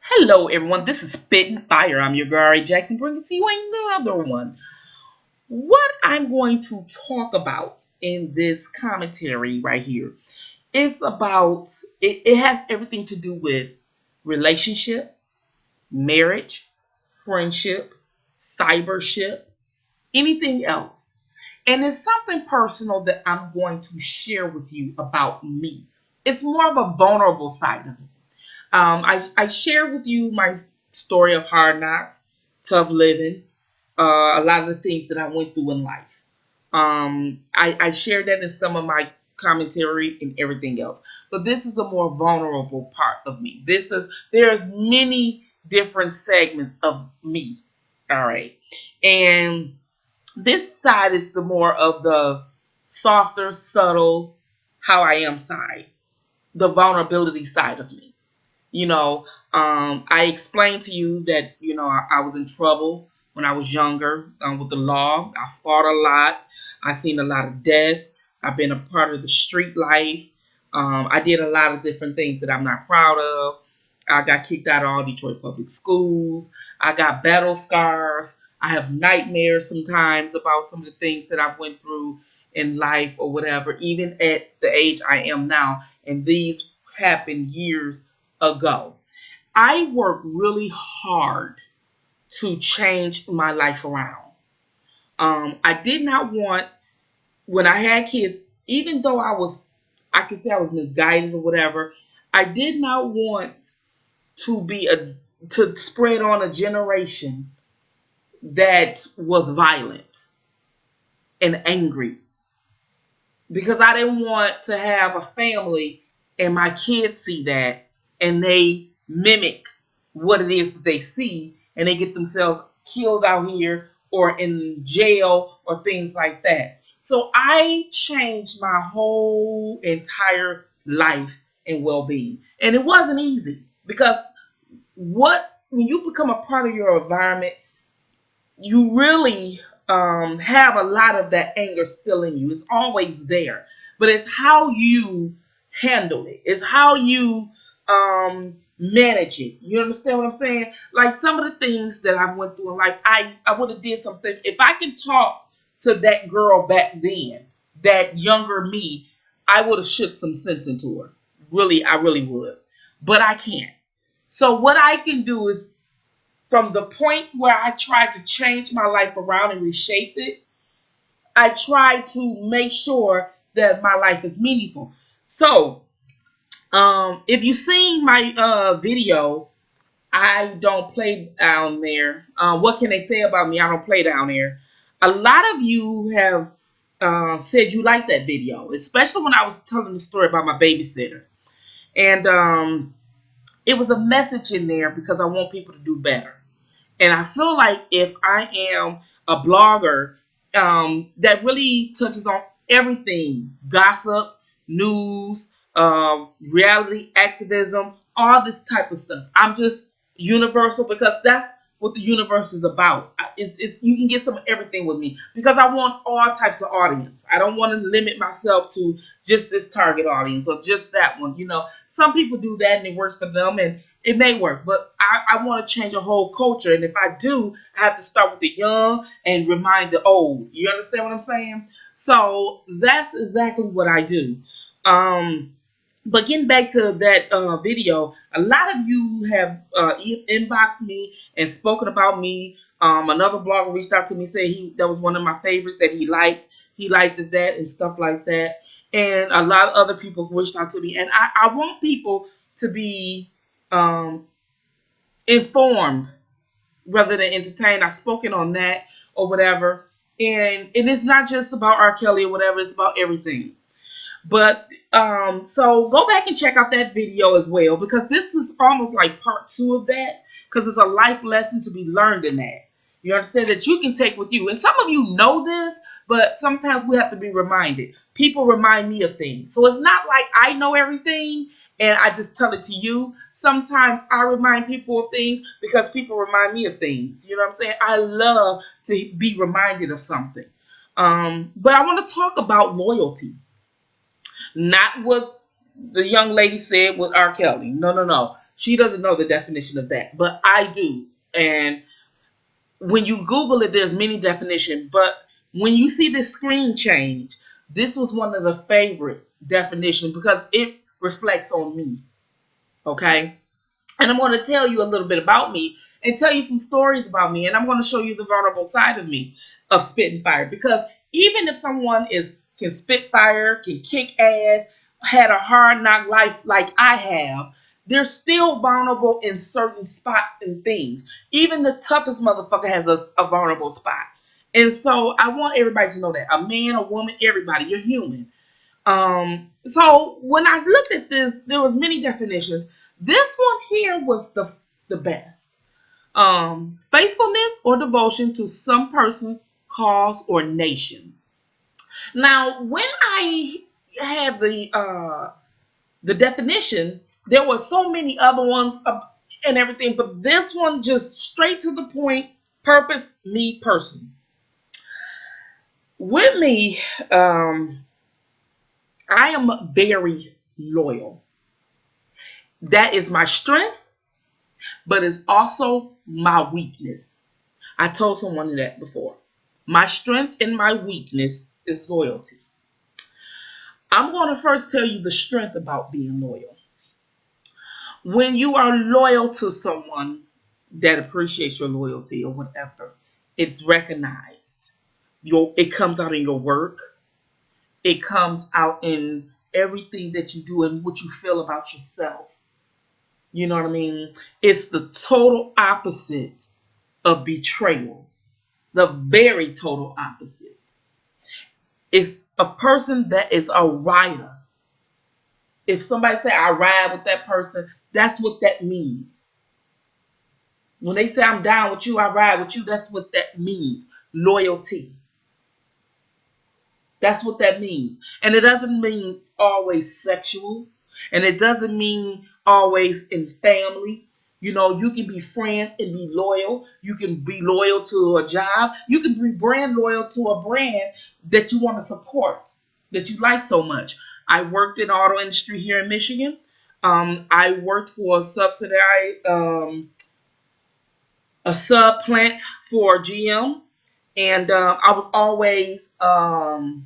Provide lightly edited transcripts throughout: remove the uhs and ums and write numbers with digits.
Hello, everyone. This is Spitting Fire. I'm your girl, Ray Jackson, bringing to you another one. What I'm going to talk about in this commentary right here is about it has everything to do with relationship, marriage, friendship, cybership, anything else. And it's something personal that I'm going to share with you about me. It's more of a vulnerable side of me. I shared with you my story of hard knocks, tough living, a lot of the things that I went through in life. I shared that in some of my commentary and everything else. But this is a more vulnerable part of me. There's many different segments of me. All right. And this side is the more of the softer, subtle, how I am side, the vulnerability side of me. I explained to you that I was in trouble when I was younger with the law. I fought a lot. I seen a lot of death. I've been a part of the street life. I did a lot of different things that I'm not proud of. I got kicked out of all Detroit public schools. I got battle scars. I have nightmares sometimes about some of the things that I went through in life or whatever, even at the age I am now. And these happened years ago. I worked really hard to change my life around. I did not want, when I had kids, even though I could say I was misguided or whatever, I did not want to to spread on a generation that was violent and angry, because I didn't want to have a family and my kids see that and they mimic what it is that they see and they get themselves killed out here or in jail or things like that. So I changed my whole entire life and well-being. And it wasn't easy because when you become a part of your environment, you really have a lot of that anger still in you. It's always there, but it's how you handle it. It's how you manage it. You understand what I'm saying? Like some of the things that I went through in life, I would have did something. If I can talk to that girl back then, that younger me, I would have shook some sense into her. Really, I really would, but I can't. So what I can do is, from the point where I tried to change my life around and reshape it, I try to make sure that my life is meaningful. So, if you've seen my video, I don't play down there. What can they say about me? I don't play down there. A lot of you have said you like that video, especially when I was telling the story about my babysitter. And it was a message in there because I want people to do better. And I feel like if I am a blogger that really touches on everything, gossip, news, reality activism, all this type of stuff, I'm just universal because that's what the universe is about. It's you can get some of everything with me because I want all types of audience. I don't want to limit myself to just this target audience or just that one. Some people do that and it works for them, and it may work, but I want to change a whole culture. And if I do, I have to start with the young and remind the old. You understand what I'm saying? So that's exactly what I do. Um, but getting back to that video, a lot of you have inboxed me and spoken about me. Another blogger reached out to me, said that was one of my favorites that he liked. He liked that and stuff like that. And a lot of other people reached out to me. And I want people to be um, informed rather than entertained. I've spoken on that or whatever. And it's not just about R. Kelly or whatever, it's about everything. But so go back and check out that video as well, because this is almost like part two of that, because it's a life lesson to be learned in that. You understand that you can take with you. And some of you know this, but sometimes we have to be reminded. People remind me of things. So it's not like I know everything and I just tell it to you. Sometimes I remind people of things because people remind me of things. You know what I'm saying? I love to be reminded of something. But I want to talk about loyalty. Not what the young lady said with R. Kelly. No, no, no. She doesn't know the definition of that, but I do. And when you Google it, there's many definitions. But when you see this screen change, this was one of the favorite definitions because it reflects on me. Okay. And I'm going to tell you a little bit about me and tell you some stories about me. And I'm going to show you the vulnerable side of me, of spitting fire. Because even if someone can spit fire, can kick ass, had a hard knock life like I have, they're still vulnerable in certain spots and things. Even the toughest motherfucker has a vulnerable spot. And so I want everybody to know that. A man, a woman, everybody, you're human. So when I looked at this, there was many definitions. This one here was the best. Faithfulness or devotion to some person, cause, or nation. Now, when I had the definition, there were so many other ones and everything, but this one just straight to the point. Purpose, me, person. With me, I am very loyal. That is my strength, but it's also my weakness. I told someone that before. My strength and my weakness is loyalty. I'm going to first tell you the strength about being loyal. When you are loyal to someone that appreciates your loyalty or whatever, it's recognized. It comes out in your work. It comes out in everything that you do and what you feel about yourself. You know what I mean? It's the total opposite of betrayal. The very total opposite. It's a person that is a rider. If somebody say I ride with that person, that's what that means. When they say I'm down with you, I ride with you, that's what that means. Loyalty. That's what that means. And it doesn't mean always sexual. And it doesn't mean always in family. You know, you can be friends and be loyal. You can be loyal to a job. You can be brand loyal to a brand that you want to support, that you like so much. I worked in the auto industry here in Michigan. I worked for a subsidiary, a sub plant for GM. And I was always buying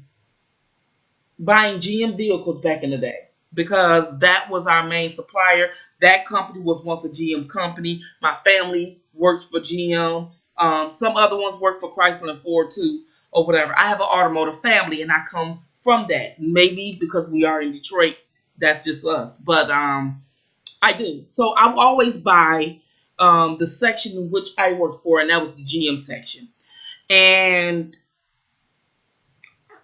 GM vehicles back in the day because that was our main supplier. That company was once a GM company. My family worked for GM. Some other ones worked for Chrysler and Ford too, or whatever. I have an automotive family, and I come from that. Maybe because we are in Detroit, that's just us. But I do. So I will always buy the section in which I worked for, and that was the GM section. And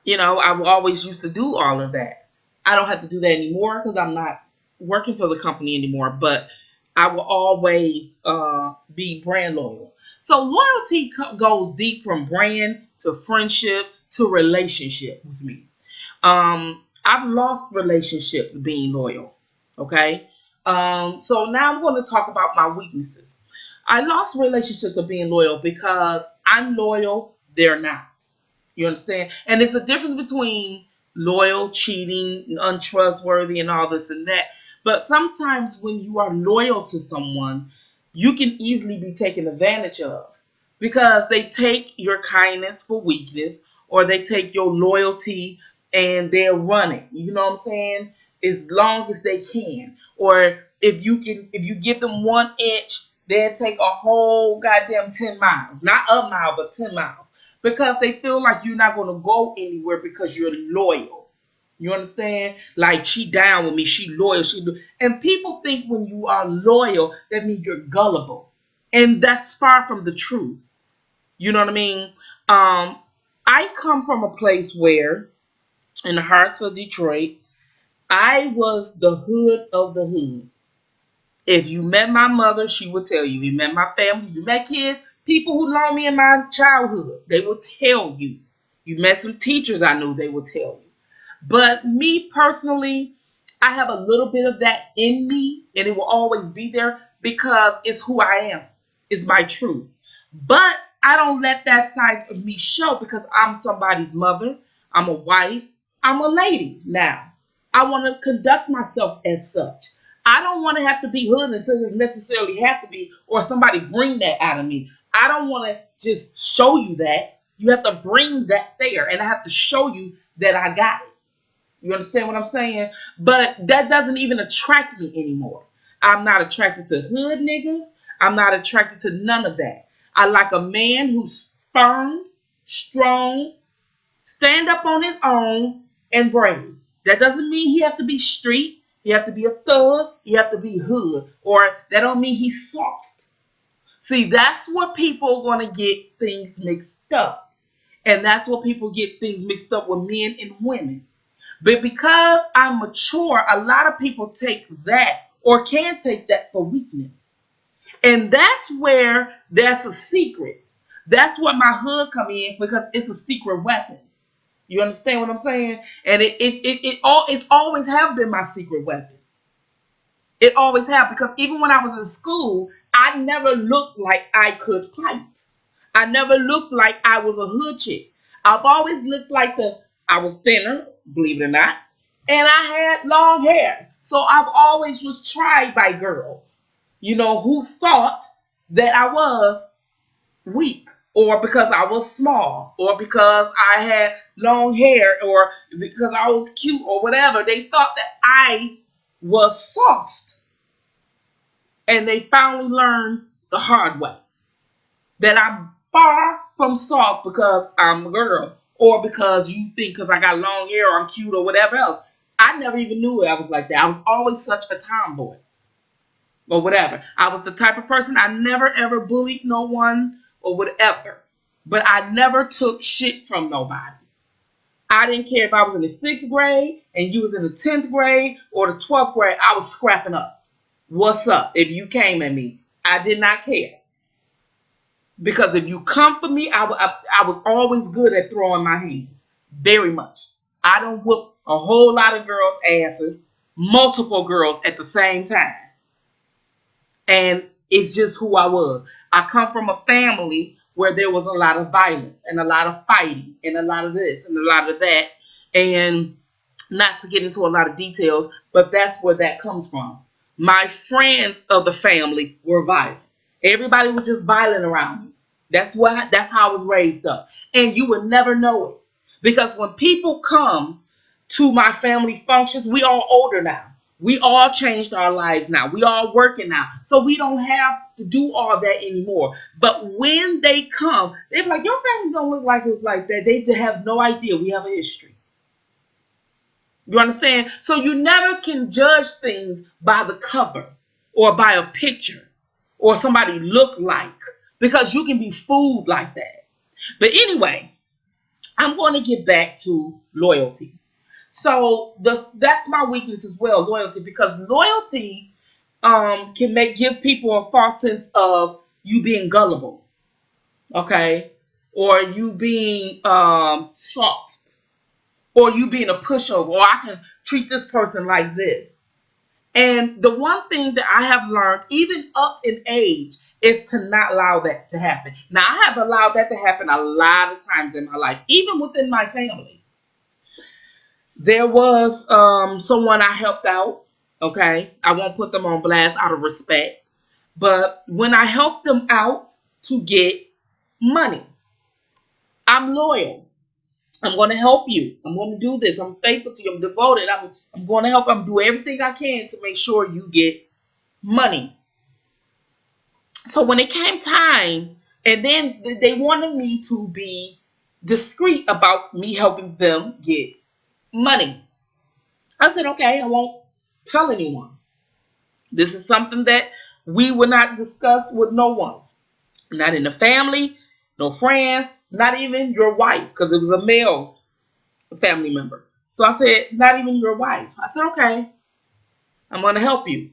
I always used to do all of that. I don't have to do that anymore because I'm not working for the company anymore, but I will always be brand loyal. So loyalty goes deep from brand to friendship to relationship with me. I've lost relationships being loyal. Okay. So now I'm going to talk about my weaknesses. I lost relationships of being loyal because I'm loyal, they're not. You understand? And it's a difference between loyal, cheating, untrustworthy, and all this and that. But sometimes when you are loyal to someone, you can easily be taken advantage of because they take your kindness for weakness or they take your loyalty and they're running. You know what I'm saying? As long as they can. Or if you give them 1 inch, they'll take a whole goddamn 10 miles. Not a mile, but 10 miles because they feel like you're not going to go anywhere because you're loyal. You understand? Like she down with me, she loyal, and people think when you are loyal, that means you're gullible, and that's far from the truth. You know what I mean? I come from a place where, in the hearts of Detroit, I was the hood of the hood. If you met my mother, she would tell you. If you met my family, you met kids, people who know me in my childhood, they will tell you. You met some teachers I knew, they will tell you. But me personally, I have a little bit of that in me, and it will always be there because it's who I am. It's my truth. But I don't let that side of me show because I'm somebody's mother. I'm a wife. I'm a lady now. I want to conduct myself as such. I don't want to have to be hood until it necessarily have to be, or somebody bring that out of me. I don't want to just show you that. You have to bring that there, and I have to show you that I got it. You understand what I'm saying? But that doesn't even attract me anymore. I'm not attracted to hood niggas. I'm not attracted to none of that. I like a man who's firm, strong, stand up on his own, and brave. That doesn't mean he have to be street. He have to be a thug. He have to be hood. Or that don't mean he's soft. See, that's where people are going to get things mixed up. And that's where people get things mixed up with men and women. But because I'm mature, a lot of people take that or can take that for weakness. And that's where there's a secret. That's where my hood come in because it's a secret weapon. You understand what I'm saying? And it's always have been my secret weapon. It always have, because even when I was in school, I never looked like I could fight. I never looked like I was a hood chick. I've always looked like I was thinner, believe it or not, and I had long hair. So I've always was tried by girls, who thought that I was weak, or because I was small, or because I had long hair, or because I was cute, or whatever. They thought that I was soft. And they finally learned the hard way that I'm far from soft because I'm a girl, or because you think because I got long hair or I'm cute or whatever else. I never even knew I was like that. I was always such a tomboy or whatever. I was the type of person, I never ever bullied no one or whatever. But I never took shit from nobody. I didn't care if I was in the 6th grade and you was in the 10th grade or the 12th grade. I was scrapping up. What's up? If you came at me, I did not care. Because if you come for me, I was always good at throwing my hands. Very much. I don't whoop a whole lot of girls' asses, multiple girls at the same time. And it's just who I was. I come from a family where there was a lot of violence and a lot of fighting and a lot of this and a lot of that. And not to get into a lot of details, but that's where that comes from. My friends of the family were violent. Everybody was just violent around me. That's how I was raised up. And you would never know it. Because when people come to my family functions, we all older now. We all changed our lives now. We all working now. So we don't have to do all that anymore. But when they come, they're like, your family don't look like it's like that. They have no idea we have a history. You understand? So you never can judge things by the cover or by a picture or somebody look like, because you can be fooled like that. But anyway, I'm going to get back to loyalty. So that's my weakness as well, loyalty, because loyalty can give people a false sense of you being gullible, okay, or you being soft, or you being a pushover, or I can treat this person like this. And the one thing that I have learned, even up in age, is to not allow that to happen. Now, I have allowed that to happen a lot of times in my life, even within my family. There was someone I helped out, okay? I won't put them on blast out of respect. But when I helped them out to get money, I'm loyal. I'm going to help you. I'm going to do this. I'm faithful to you. I'm devoted. I'm going to help. I'm do everything I can to make sure you get money. So when it came time, and then they wanted me to be discreet about me helping them get money. I said, okay, I won't tell anyone. This is something that we will not discuss with no one. Not in the family, no friends, not even your wife, because it was a male family member. So I said, not even your wife. I said, okay, I'm going to help you.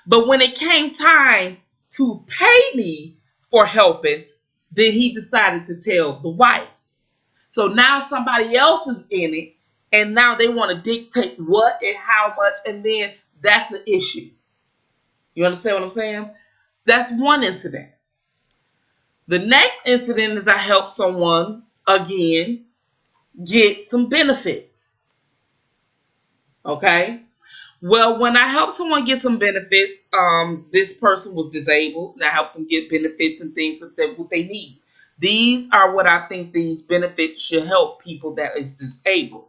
But when it came time to pay me for helping, then he decided to tell the wife. So now somebody else is in it, and now they want to dictate what and how much, and then that's the issue. You understand what I'm saying? That's one incident. The next incident is I helped someone, again, get some benefits. Okay? Well, when I helped someone get some benefits, this person was disabled, and I helped them get benefits and things that what they need. These are what I think these benefits should help people that is disabled.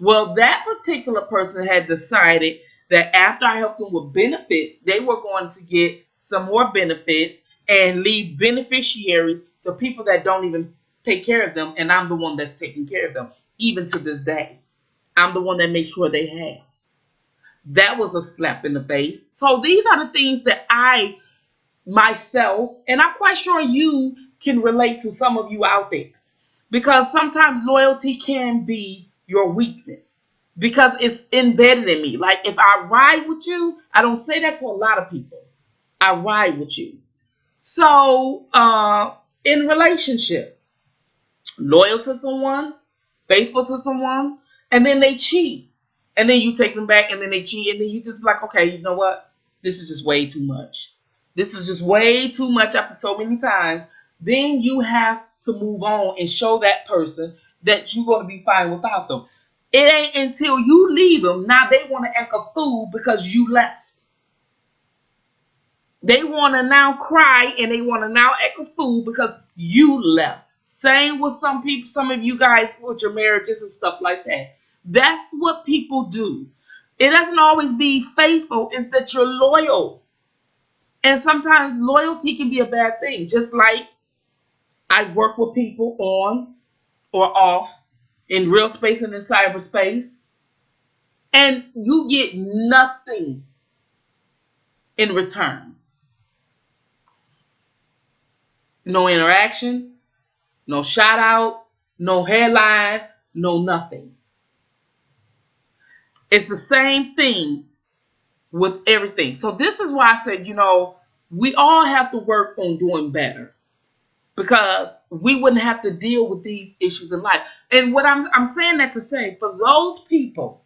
Well, that particular person had decided that after I helped them with benefits, they were going to get some more benefits and leave beneficiaries to people that don't even take care of them, and I'm the one that's taking care of them, even to this day. I'm the one that makes sure they have. That was a slap in the face. So these are the things that I myself, and I'm quite sure you can relate to some of you out there. Because sometimes loyalty can be your weakness. Because it's embedded in me. Like if I ride with you, I don't say that to a lot of people. I ride with you. So in relationships, loyal to someone, faithful to someone, and then they cheat. And then you take them back and then they cheat. And then you just like, okay, you know what? This is just way too much. This is just way too much after so many times. Then you have to move on and show that person that you're going to be fine without them. It ain't until you leave them, now they want to act a fool because you left. They want to now cry and they want to now act a fool because you left. Same with some people, some of you guys with your marriages and stuff like that. That's what people do. It doesn't always be faithful, it's that you're loyal. And sometimes loyalty can be a bad thing. Just like I work with people on or off in real space and in cyberspace, and you get nothing in return. No interaction, no shout out, no headline, no nothing. It's the same thing with everything. So this is why I said, we all have to work on doing better because we wouldn't have to deal with these issues in life. And what I'm saying that to say, for those people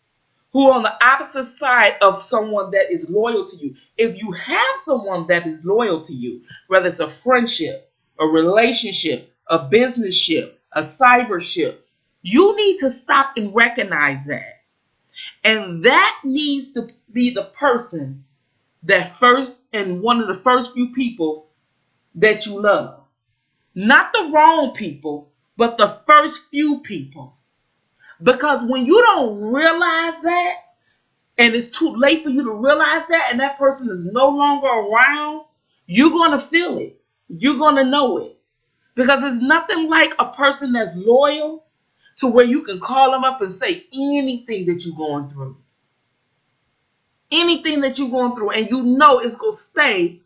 who are on the opposite side of someone that is loyal to you, if you have someone that is loyal to you, whether it's a friendship, a relationship, a business ship, a cyber ship, you need to stop and recognize that. And that needs to be the person that first and one of the first few people that you love. Not the wrong people, but the first few people. Because when you don't realize that, and it's too late for you to realize that, and that person is no longer around, you're going to feel it. You're going to know it. Because it's nothing like a person that's loyal to where you can call them up and say anything that you're going through. Anything that you're going through, and you know it's going to stay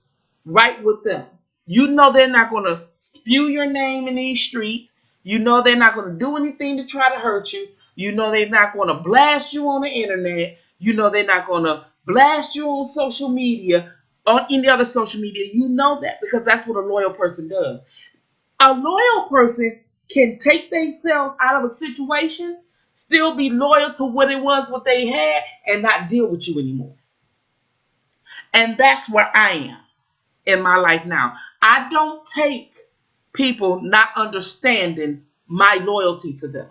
right with them. You know they're not going to spew your name in these streets. You know they're not going to do anything to try to hurt you. You know they're not going to blast you on the internet. You know they're not going to blast you on social media, on any other social media. You know that because that's what a loyal person does. A loyal person can take themselves out of a situation, still be loyal to what it was, what they had, and not deal with you anymore. And that's where I am in my life now. I don't take people not understanding my loyalty to them.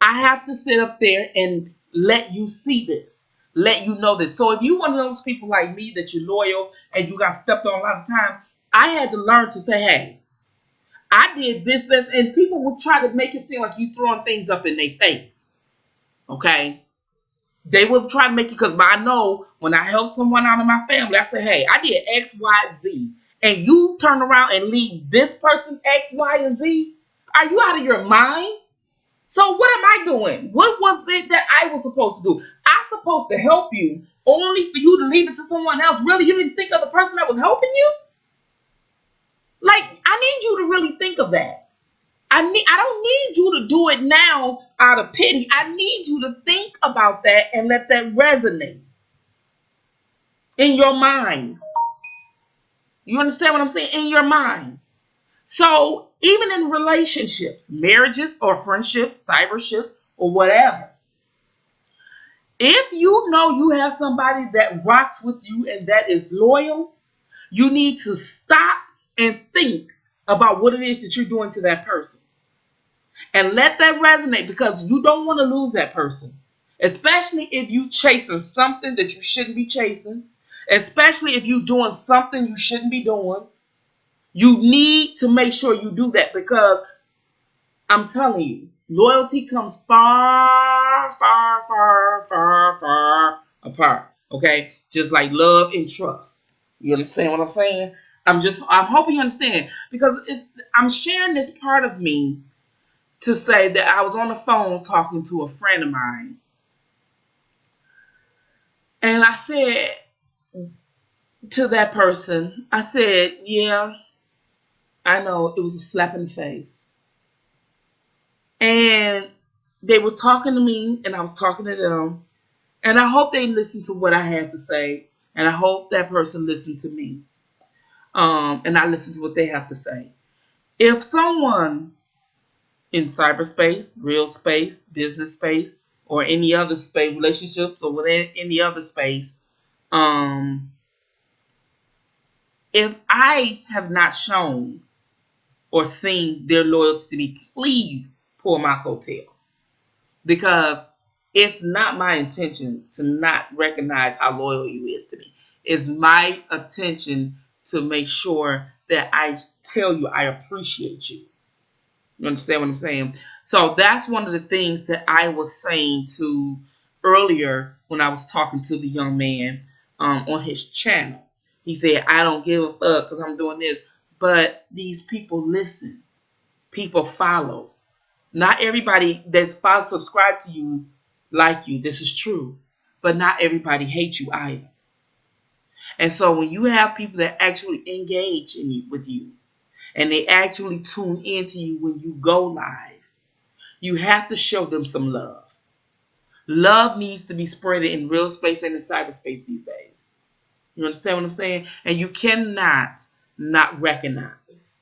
I have to sit up there and let you see this, let you know this. So if you're one of those people like me that you're loyal and you got stepped on a lot of times, I had to learn to say, hey, I did this, and people would try to make it seem like you throwing things up in their face. Okay? They will try to make it because I know when I help someone out of my family, I say, hey, I did X, Y, Z. And you turn around and leave this person X, Y, and Z? Are you out of your mind? So what am I doing? What was it that I was supposed to do? I'm supposed to help you only for you to leave it to someone else. Really, you didn't think of the person that was helping you? Like, I need you to really think of that. I don't need you to do it now out of pity. I need you to think about that and let that resonate in your mind. You understand what I'm saying? In your mind. So even in relationships, marriages or friendships, cyberships or whatever, if you know you have somebody that rocks with you and that is loyal, you need to stop and think about what it is that you're doing to that person. And let that resonate because you don't want to lose that person. Especially if you chasing something that you shouldn't be chasing. Especially if you doing something you shouldn't be doing. You need to make sure you do that, because I'm telling you, loyalty comes far, far, far, far, far apart. Okay? Just like love and trust. You understand what I'm saying? I'm hoping you understand, because I'm sharing this part of me to say that I was on the phone talking to a friend of mine, and I said to that person, I said, yeah, I know it was a slap in the face. And they were talking to me, and I was talking to them. And I hope they listened to what I had to say. And I hope that person listened to me. And I listened to what they have to say. If someone in cyberspace, real space, business space, or any other space, relationships, or within any other space, um, if I have not shown or seen their loyalty to me, please pull my coattail. Because it's not my intention to not recognize how loyal you is to me. It's my attention to make sure that I tell you I appreciate you. You understand what I'm saying? So that's one of the things that I was saying to earlier when I was talking to the young man on his channel. He said, I don't give a fuck because I'm doing this. But these people listen. People follow. Not everybody that's subscribed to you like you. This is true. But not everybody hates you either. And so when you have people that actually engage with you, and they actually tune into you when you go live, you have to show them some love. Love needs to be spread in real space and in cyberspace these days. You understand what I'm saying? And you cannot not recognize.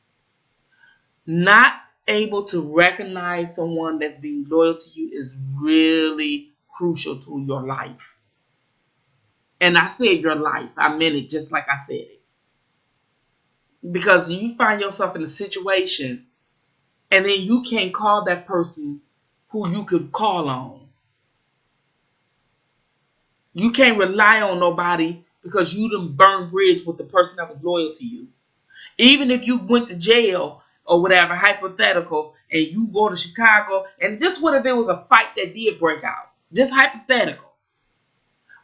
Not able to recognize someone that's being loyal to you is really crucial to your life. And I said your life. I meant it just like I said it. Because you find yourself in a situation and then you can't call that person who you could call on. You can't rely on nobody because you done burned bridge with the person that was loyal to you. Even if you went to jail or whatever, hypothetical, and you go to Chicago, and just what if there was a fight that did break out? Just hypothetical.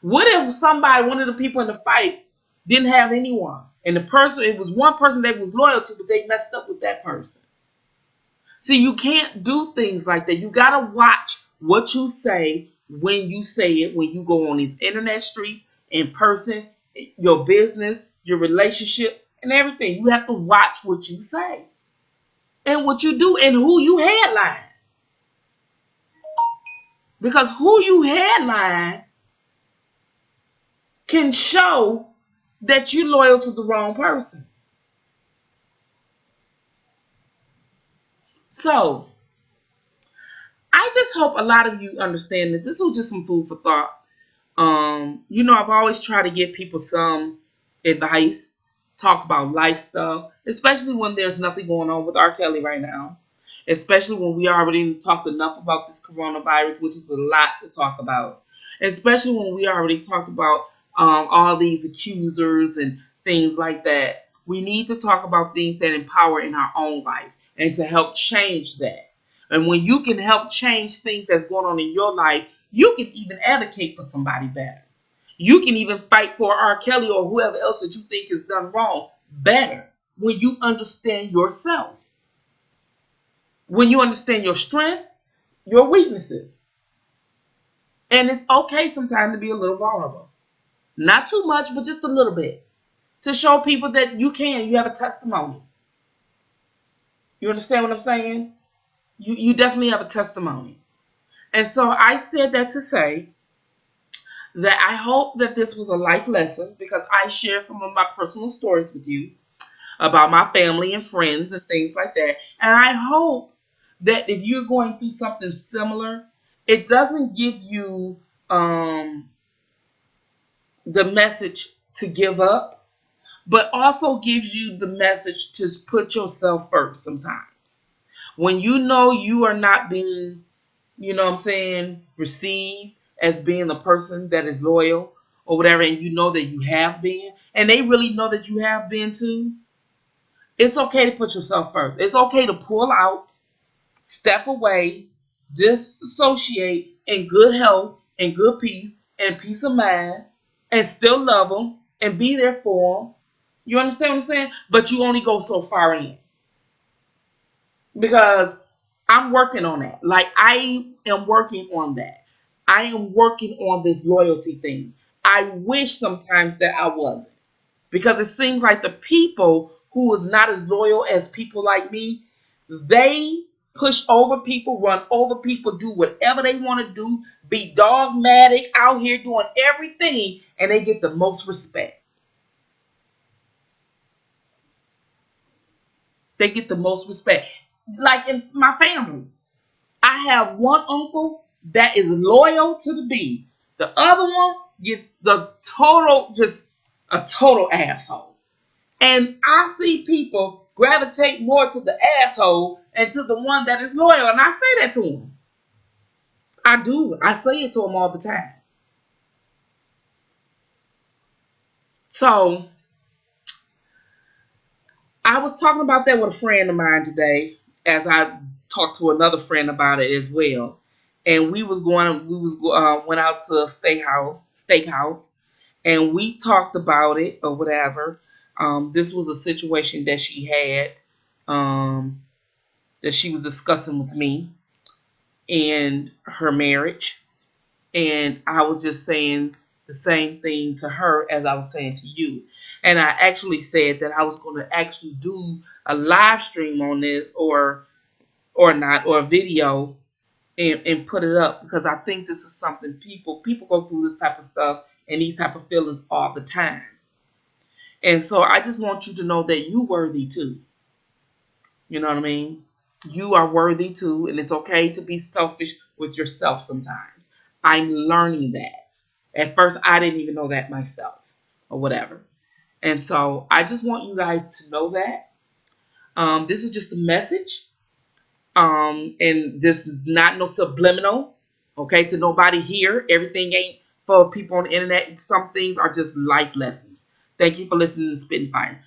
What if somebody, one of the people in the fight, didn't have anyone? And the person, it was one person they was loyal to, but they messed up with that person. See, you can't do things like that. You got to watch what you say when you say it, when you go on these internet streets, in person, your business, your relationship, and everything. You have to watch what you say and what you do and who you headline. Because who you headline can show that you're loyal to the wrong person. So, I just hope a lot of you understand that this was just some food for thought. I've always tried to give people some advice, talk about life stuff, especially when there's nothing going on with R. Kelly right now. Especially when we already talked enough about this coronavirus, which is a lot to talk about. Especially when we already talked about all these accusers and things like that. We need to talk about things that empower in our own life and to help change that. And when you can help change things that's going on in your life, you can even advocate for somebody better. You can even fight for R. Kelly or whoever else that you think is done wrong better when you understand yourself. When you understand your strength, your weaknesses. And it's okay sometimes to be a little vulnerable. Not too much, but just a little bit. To show people that you have a testimony. You understand what I'm saying? You definitely have a testimony. And so I said that to say that I hope that this was a life lesson, because I share some of my personal stories with you about my family and friends and things like that. And I hope that if you're going through something similar, it doesn't give you the message to give up, but also gives you the message to put yourself first sometimes. When you know you are not being, received, as being the person that is loyal or whatever, and you know that you have been, and they really know that you have been too, it's okay to put yourself first. It's okay to pull out, step away, disassociate in good health and good peace and peace of mind, and still love them and be there for them. You understand what I'm saying? But you only go so far in, because I'm working on that. Like, I am working on that. I am working on this loyalty thing. I wish sometimes that I wasn't, because it seems like the people who is not as loyal as people like me, they push over people, run over people, do whatever they want to do, be dogmatic out here doing everything, and they get the most respect. They get the most respect. Like in my family, I have one uncle that is loyal to the B. The other one gets the total, just a total asshole. And I see people gravitate more to the asshole and to the one that is loyal. And I say that to them. I do. I say it to them all the time. So I was talking about that with a friend of mine today, as I talked to another friend about it as well. And went out to a steakhouse, and we talked about it or whatever. This was a situation that she had, um, that she was discussing with me in her marriage. And I was just saying the same thing to her as I was saying to you. And I actually said that I was going to actually do a live stream on this, or not, or a video, and put it up, because I think this is something people go through this type of stuff and these type of feelings all the time. And so I just want you to know that you worthy too. You know what I mean? You are worthy too, and it's okay to be selfish with yourself sometimes. I'm learning that. At first, I didn't even know that myself, or whatever. And so I just want you guys to know that. This is just a message. And this is not no subliminal, okay, to nobody here. Everything ain't for people on the internet. Some things are just life lessons. Thank you for listening to Spitting Fire.